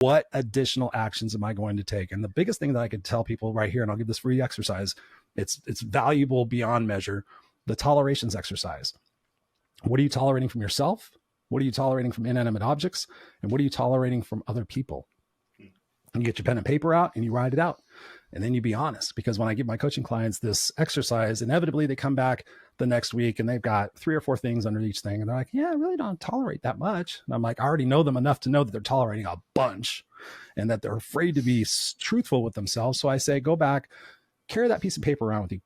what additional actions am I going to take? And the biggest thing that I could tell people right here, and I'll give this free exercise, it's valuable beyond measure, the tolerations exercise. What are you tolerating from yourself? What are you tolerating from inanimate objects? And what are you tolerating from other people? And you get your pen and paper out and you write it out. And then you be honest, because when I give my coaching clients this exercise, inevitably they come back the next week and they've got 3 or 4 things under each thing. And they're like, yeah, I really don't tolerate that much. And I'm like, I already know them enough to know that they're tolerating a bunch and that they're afraid to be truthful with themselves. So I say, go back, carry that piece of paper around with you,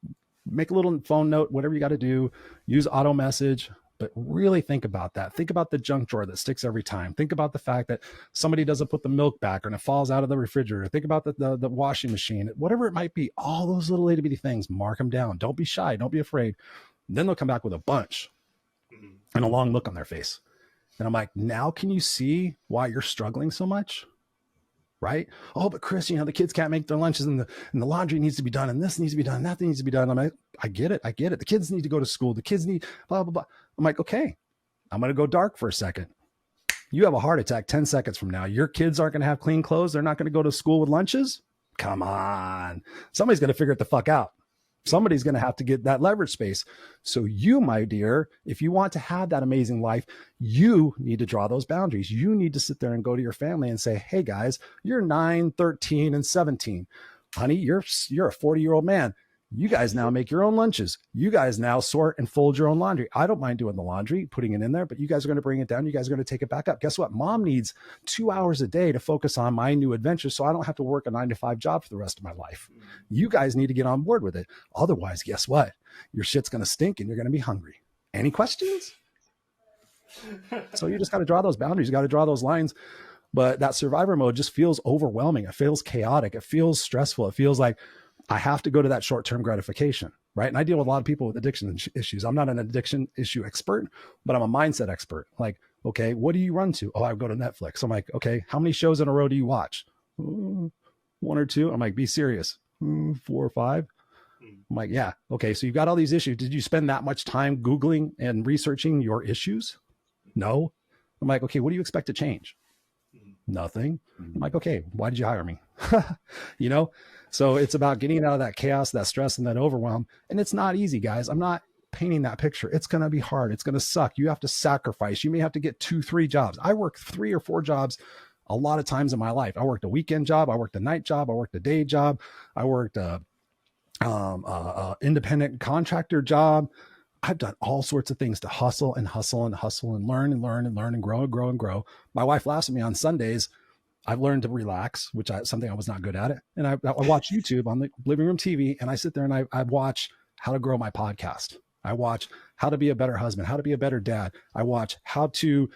make a little phone note, whatever you got to do, use auto message. But really think about that. Think about the junk drawer that sticks every time. Think about the fact that somebody doesn't put the milk back and it falls out of the refrigerator. Think about the washing machine, whatever it might be, all those little itty bitty things, mark them down. Don't be shy. Don't be afraid. Then they'll come back with a bunch and a long look on their face. And I'm like, now can you see why you're struggling so much? Right? Oh, but Chris, the kids can't make their lunches and the laundry needs to be done and this needs to be done and that needs to be done. I'm like, I get it. The kids need to go to school. The kids need blah, blah, blah. I'm like, okay, I'm going to go dark for a second. You have a heart attack 10 seconds from now. Your kids aren't going to have clean clothes. They're not going to go to school with lunches. Come on. Somebody's going to figure it the fuck out. Somebody's going to have to get that leverage space. So you, my dear, if you want to have that amazing life, you need to draw those boundaries. You need to sit there and go to your family and say, hey guys, you're 9, 13, and 17. Honey, you're a 40-year-old man. You guys now make your own lunches. You guys now sort and fold your own laundry. I don't mind doing the laundry, putting it in there, but you guys are going to bring it down. You guys are going to take it back up. Guess what? Mom needs 2 hours a day to focus on my new adventure so I don't have to work a 9-to-5 job for the rest of my life. You guys need to get on board with it. Otherwise, guess what? Your shit's going to stink and you're going to be hungry. Any questions? So you just got to draw those boundaries. You got to draw those lines. But that survivor mode just feels overwhelming. It feels chaotic. It feels stressful. It feels like I have to go to that short-term gratification, right? And I deal with a lot of people with addiction issues. I'm not an addiction issue expert, but I'm a mindset expert. Like, okay, what do you run to? Oh, I go to Netflix. I'm like, okay, how many shows in a row do you watch? 1 or 2. I'm like, be serious. 4 or 5. I'm like, yeah. Okay, so you've got all these issues. Did you spend that much time Googling and researching your issues? No. I'm like, okay, what do you expect to change? Nothing. I'm like, okay, why did you hire me? So it's about getting out of that chaos, that stress, and that overwhelm. And it's not easy, guys. I'm not painting that picture. It's going to be hard. It's going to suck. You have to sacrifice. You may have to get 2, 3 jobs. I worked 3 or 4 jobs a lot of times in my life. I worked a weekend job. I worked a night job. I worked a day job. I worked a independent contractor job. I've done all sorts of things to hustle and learn and grow. My wife laughs at me on Sundays. I've learned to relax, which something I was not good at it. And I watch YouTube on the living room TV, and I sit there and I watch how to grow my podcast. I watch how to be a better husband, how to be a better dad. I watch how to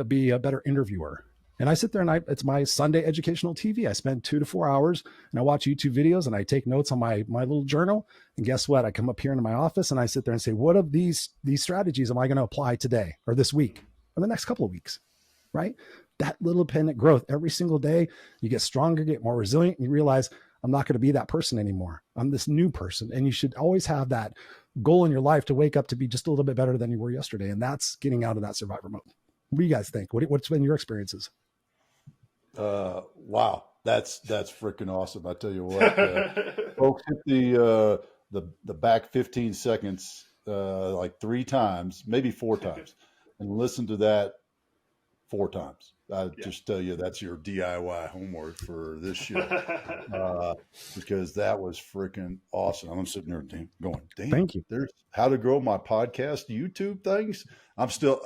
be a better interviewer. And I sit there and it's my Sunday educational TV. I spend 2 to 4 hours and I watch YouTube videos and I take notes on my little journal. And guess what? I come up here into my office and I sit there and say, what of these strategies am I going to apply today or this week or the next couple of weeks, right? That little independent growth every single day, you get stronger, get more resilient. And you realize I'm not going to be that person anymore. I'm this new person. And you should always have that goal in your life to wake up to be just a little bit better than you were yesterday. And that's getting out of that survivor mode. What do you guys think? What's been your experiences? Wow. That's freaking awesome. I tell you what, folks, hit the back 15 seconds, like 3 times, maybe 4 times, and listen to that 4 times. I just tell you, that's your DIY homework for this show, because that was freaking awesome. I'm sitting there going, damn, thank you. There's how to grow my podcast YouTube things. I'm still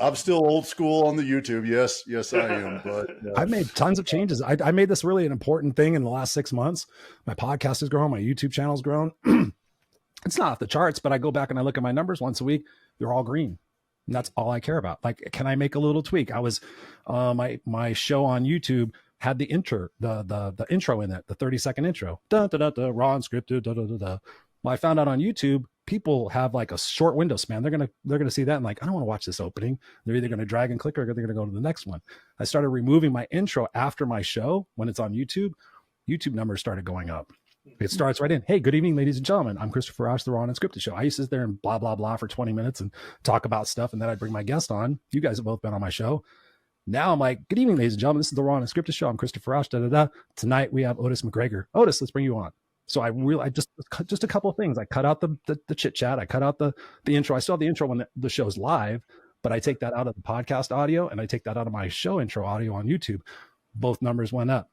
old school on the YouTube. Yes, I am. But I've made tons of changes. I made this really an important thing in the last 6 months. My podcast has grown. My YouTube channel's grown. It's not off the charts, but I go back and I look at my numbers once a week. They're all green. And that's all I care about. Like, can I make a little tweak? I was, my show on YouTube had the intro, the intro in it, the 30-second intro, raw and scripted, Well, I found out on YouTube, people have like a short window span. They're gonna see that and like, I don't want to watch this opening. They're either gonna drag and click or they're gonna go to the next one. I started removing my intro after my show when it's on YouTube. YouTube numbers started going up. It starts right in. Hey, good evening, ladies and gentlemen. I'm Christopher Ash, the Raw and Unscripted Show. I used to sit there and blah, blah, blah for 20 minutes and talk about stuff. And then I'd bring my guest on. You guys have both been on my show. Now I'm like, good evening, ladies and gentlemen. This is the Raw and Unscripted Show. I'm Christopher Rausch. Tonight we have Otis McGregor. Otis, let's bring you on. So I just a couple of things. I cut out the chit chat. I cut out the intro. I still have the intro when the show's live, but I take that out of the podcast audio and I take that out of my show intro audio on YouTube. Both numbers went up.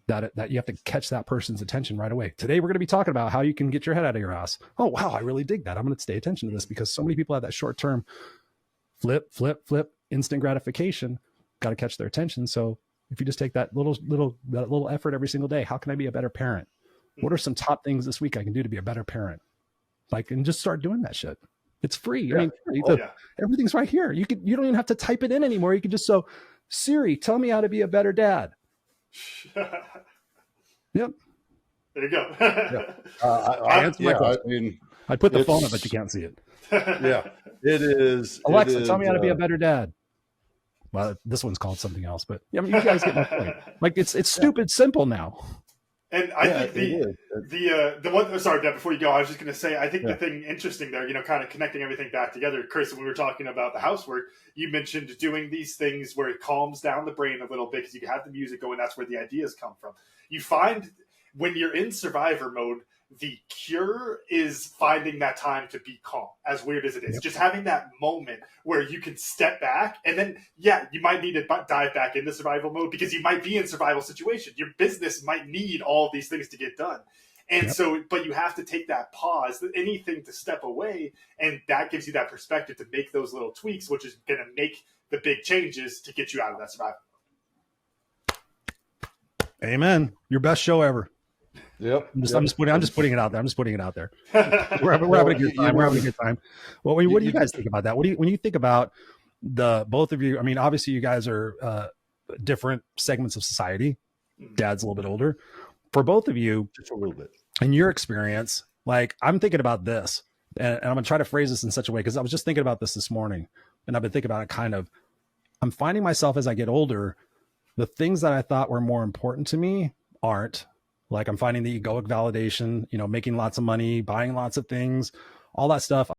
That you have to catch that person's attention right away. Today, we're going to be talking about how you can get your head out of your ass. Oh, wow. I really dig that. I'm going to stay attention to this because so many people have that short term flip, instant gratification. Got to catch their attention. So if you just take that little effort every single day, how can I be a better parent? What are some top things this week I can do to be a better parent? Like, and just start doing that shit. It's free. Yeah. I mean, everything's right here. You don't even have to type it in anymore. You can just Siri, tell me how to be a better dad. Yep. There you go. I put the phone up, but you can't see it. Yeah, it is. Alexa, tell me how to be a better dad. Well, this one's called something else, but I mean, you guys get my point. Like it's stupid simple now. And I think the one, sorry, Dad, before you go, I was just going to say, I think the thing interesting there, kind of connecting everything back together, Chris, when we were talking about the housework, you mentioned doing these things where it calms down the brain a little bit because you have the music going. That's where the ideas come from. You find when you're in survivor mode, the cure is finding that time to be calm, as weird as it is. Yep. Just having that moment where you can step back and then, you might need to dive back into survival mode because you might be in survival situation. Your business might need all of these things to get done. And but you have to take that pause, anything to step away. And that gives you that perspective to make those little tweaks, which is going to make the big changes to get you out of that survival mode. Amen. Your best show ever. Yep. I'm just putting it out there. We're having a good time. We're having a good time. Well, what do you guys think about that? When you think about both of you? I mean, obviously you guys are different segments of society. Dad's a little bit older. For both of you, just a little bit. In your experience, like I'm thinking about this, and I'm gonna try to phrase this in such a way because I was just thinking about this morning, and I've been thinking about it. I'm finding myself as I get older, the things that I thought were more important to me aren't. Like I'm finding the egoic validation, making lots of money, buying lots of things, all that stuff.